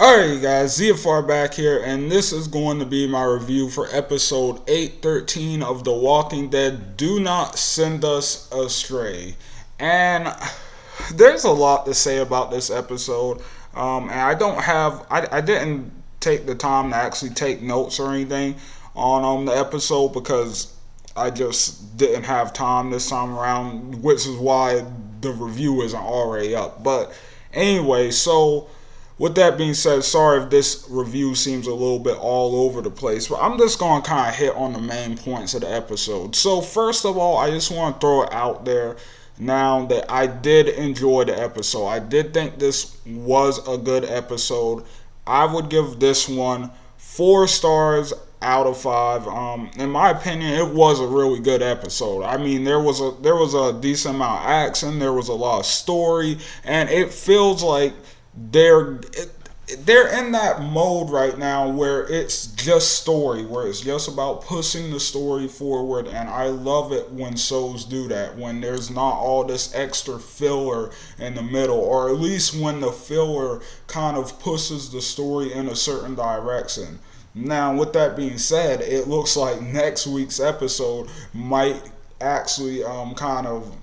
Alright guys, ZFR back here, and this is going to be my review for episode 813 of The Walking Dead, Do Not Send Us Astray. And there's a lot to say about this episode, and I didn't take the time to actually take notes or anything on the episode because I just didn't have time this time around, which is why the review isn't already up. But anyway, so with that being said, sorry if this review seems a little bit all over the place, but I'm just going to kind of hit on the main points of the episode. So first of all, I just want to throw it out there now that I did enjoy the episode. I did think this was a good episode. I would give this one 4 stars out of 5. In my opinion, it was a really good episode. I mean, there was a decent amount of action, there was a lot of story, and it feels like they're in that mode right now where it's just story, where it's just about pushing the story forward. And I love it when shows do that, when there's not all this extra filler in the middle, or at least when the filler kind of pushes the story in a certain direction. Now, with that being said, it looks like next week's episode might actually kind of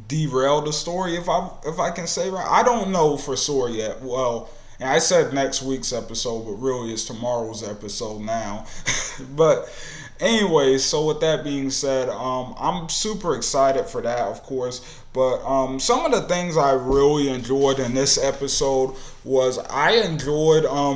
derail the story, if I can say right. I don't know for sure yet. Well, and I said next week's episode, but really it's tomorrow's episode now. But anyway, so with that being said, I'm super excited for that, of course. But some of the things I really enjoyed in this episode was I enjoyed I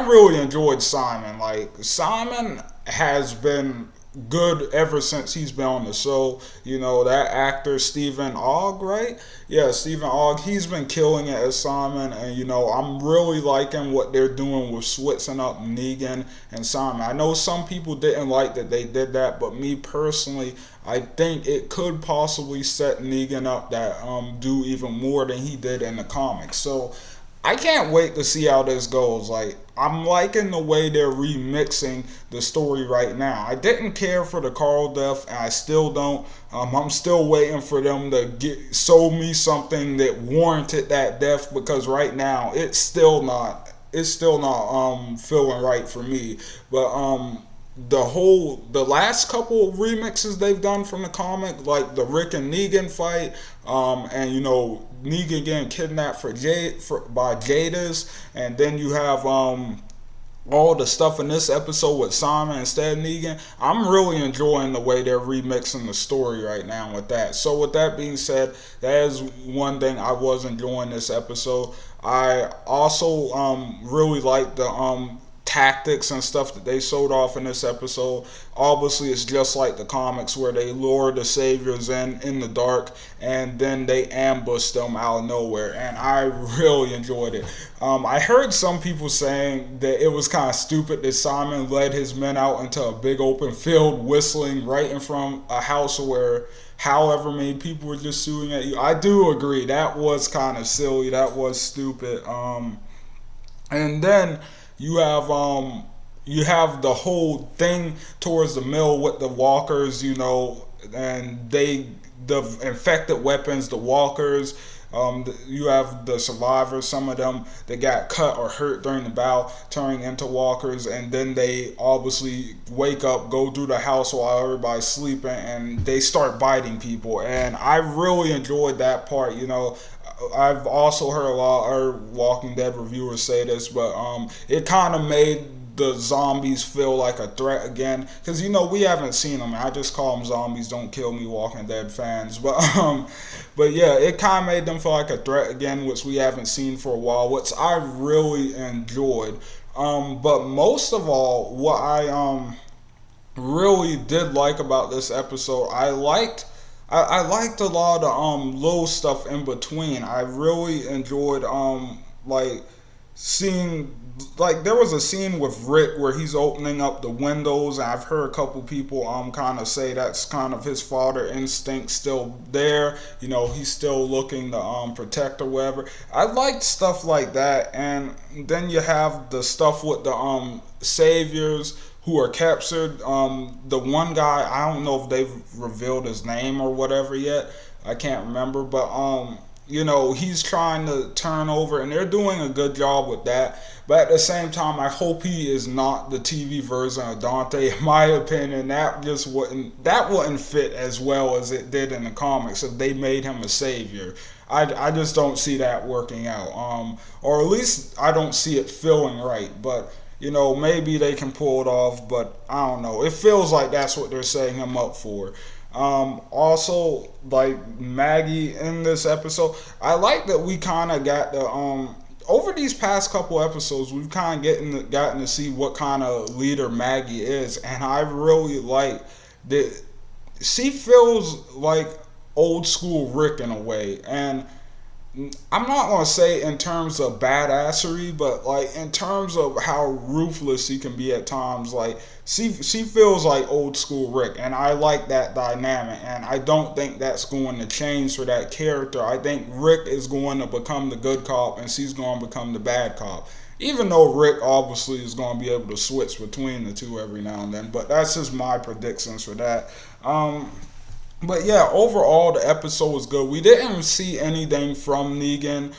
really enjoyed Simon. Like, Simon has been good ever since he's been on the show. You know, that actor Stephen Ogg, right? Yeah, Stephen Ogg, he's been killing it as Simon. And I'm really liking what they're doing with switching up Negan and Simon. I know some people didn't like that they did that, but me personally, I think it could possibly set Negan up that do even more than he did in the comics. So I can't wait to see how this goes. Like, I'm liking the way they're remixing the story right now. I didn't care for the Carl death, and I still don't. I'm still waiting for them to show me something that warranted that death, because right now it's still not feeling right for me. But the last couple of remixes they've done from the comic, like the Rick and Negan fight, and Negan getting kidnapped by Jadis, and then you have all the stuff in this episode with Simon instead of Negan. I'm really enjoying the way they're remixing the story right now with that. So with that being said, that is one thing I was enjoying this episode. I also really like the tactics and stuff that they showed off in this episode. Obviously, it's just like the comics, where they lure the saviors in the dark, and then they ambush them out of nowhere, and I really enjoyed it. I heard some people saying that it was kind of stupid that Simon led his men out into a big open field whistling right in front of a house where however many people were just shooting at you. I do agree, that was kind of silly, that was stupid. And then you have the whole thing towards the mill with the walkers, and the infected weapons, the walkers. You have the survivors, some of them that got cut or hurt during the battle, turning into walkers, and then they obviously wake up, go through the house while everybody's sleeping, and they start biting people. And I really enjoyed that part. I've also heard a lot of Walking Dead reviewers say this, but it kind of made the zombies feel like a threat again, because we haven't seen them. I just call them zombies, don't kill me, Walking Dead fans. But yeah, it kind of made them feel like a threat again, which we haven't seen for a while, which I really enjoyed. But most of all, what I really did like about this episode, I liked a lot of little stuff in between. I really enjoyed seeing, like, there was a scene with Rick where he's opening up the windows, and I've heard a couple people kind of say that's kind of his father instinct still there. He's still looking to protect or whatever. I liked stuff like that. And then you have the stuff with the saviors who are captured. The one guy, I don't know if they've revealed his name or whatever yet. I can't remember, but he's trying to turn over, and they're doing a good job with that. But at the same time, I hope he is not the TV version of Dante. In my opinion, that wouldn't fit as well as it did in the comics if they made him a savior. I just don't see that working out. Or at least I don't see it feeling right. But maybe they can pull it off. But I don't know. It feels like that's what they're setting him up for. Also, like Maggie in this episode, I like that we kind of got the over these past couple episodes, we've kind of gotten to see what kind of leader Maggie is, and I really like that she feels like old school Rick in a way, and I'm not gonna say in terms of badassery, but like in terms of how ruthless he can be at times. Like she feels like old school Rick, and I like that dynamic. And I don't think that's going to change for that character. I think Rick is going to become the good cop, and she's going to become the bad cop. Even though Rick obviously is going to be able to switch between the two every now and then, but that's just my predictions for that. But yeah, overall the episode was good. We didn't see anything from Negan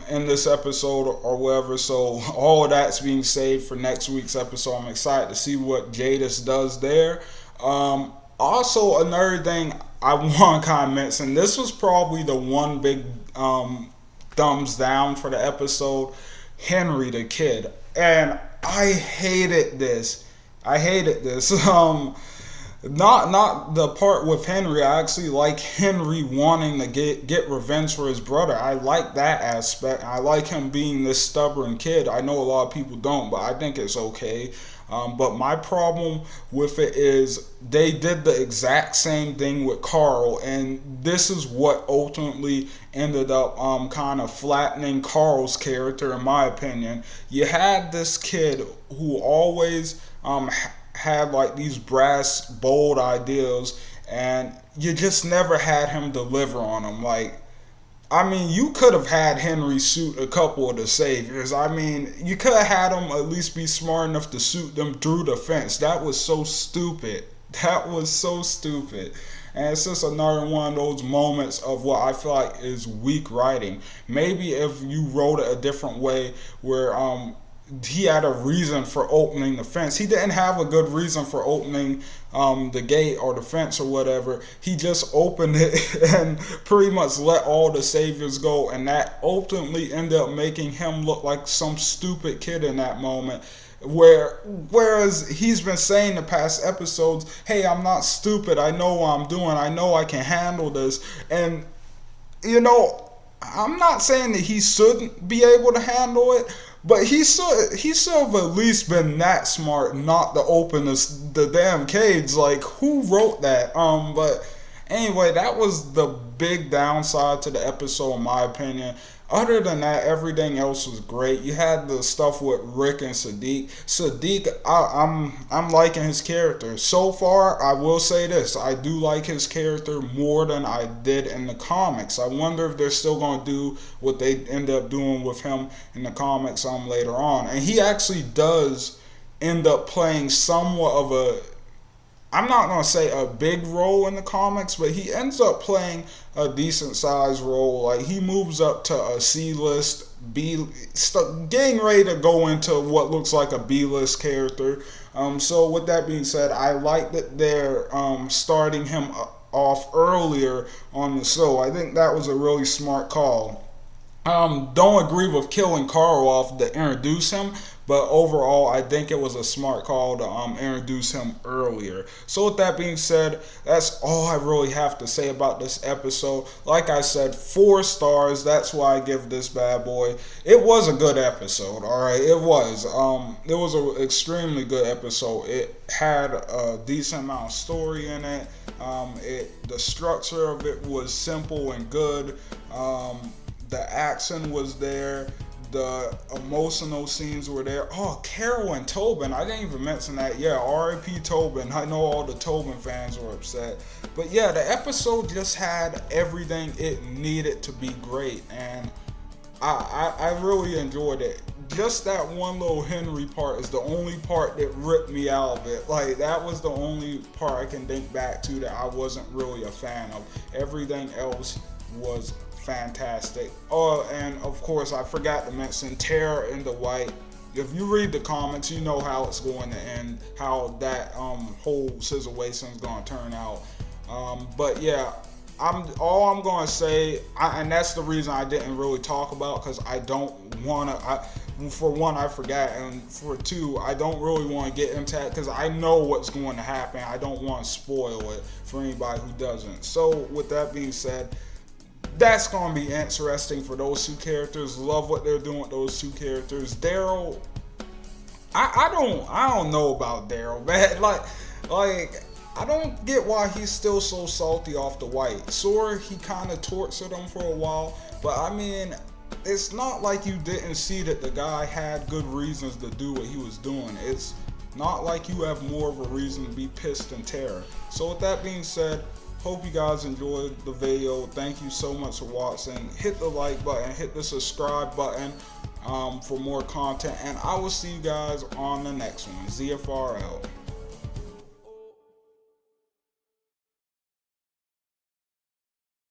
in this episode or whatever, so all of that's being saved for next week's episode. I'm excited to see what Jadis does there. Also, another thing I want to kind of mention, this was probably the one big thumbs down for the episode, Henry the Kid. And I hated this. Not the part with Henry. I actually like Henry wanting to get revenge for his brother. I like that aspect. I like him being this stubborn kid. I know a lot of people don't, but I think it's okay. But my problem with it is they did the exact same thing with Carl, and this is what ultimately ended up kind of flattening Carl's character, in my opinion. You had this kid who always had like these brass, bold ideas, and you just never had him deliver on them. Like, I mean, you could have had Henry shoot a couple of the saviors. I mean, you could have had him at least be smart enough to shoot them through the fence. That was so stupid. And it's just another one of those moments of what I feel like is weak writing. Maybe if you wrote it a different way where he had a reason for opening the fence. He didn't have a good reason for opening the gate or the fence or whatever. He just opened it and pretty much let all the saviors go, and that ultimately ended up making him look like some stupid kid in that moment. Whereas he's been saying the past episodes, hey, I'm not stupid, I know what I'm doing, I know I can handle this. And I'm not saying that he shouldn't be able to handle it, but he should have at least been that smart not to open the damn cage. Like, who wrote that? But anyway, that was the big downside to the episode, in my opinion. Other than that, everything else was great. You had the stuff with Rick and Sadiq. I'm liking his character. So far, I will say this. I do like his character more than I did in the comics. I wonder if they're still going to do what they end up doing with him in the comics later on. And he actually does end up playing somewhat of a, I'm not going to say a big role in the comics, but he ends up playing a decent sized role. Like, he moves up to a C-list, getting ready to go into what looks like a B-list character. So with that being said, I like that they're starting him off earlier on the show. I think that was a really smart call. Don't agree with killing Carl off to introduce him, but overall, I think it was a smart call to introduce him earlier. So with that being said, that's all I really have to say about this episode. Like I said, 4 stars. That's why I give this bad boy. It was a good episode, alright? It was. It was an extremely good episode. It had a decent amount of story in it. The structure of it was simple and good. The action was there. The emotional scenes were there. Oh, Carol and Tobin. I didn't even mention that. Yeah, R.I.P. Tobin. I know all the Tobin fans were upset. But yeah, the episode just had everything it needed to be great. And I really enjoyed it. Just that one little Henry part is the only part that ripped me out of it. Like, that was the only part I can think back to that I wasn't really a fan of. Everything else was fantastic. Oh, and of course, I forgot to mention Tara in the White. If you read the comments, you know how it's going to end, how that whole situation is going to turn out. But yeah, I'm going to say, and that's the reason I didn't really talk about, because I don't want to. For one, I forgot, and for two, I don't really want to get into that because I know what's going to happen. I don't want to spoil it for anybody who doesn't. So with that being said, that's going to be interesting for those two characters. Love what they're doing with those two characters. Daryl, I don't know about Daryl, man. Like I don't get why he's still so salty off the White. Sure, he kind of tortured him for a while, but I mean, it's not like you didn't see that the guy had good reasons to do what he was doing. It's not like you have more of a reason to be pissed than Tara. So with that being said, hope you guys enjoyed the video. Thank you so much for watching. Hit the like button, hit the subscribe button for more content, and I will see you guys on the next one. ZFR out.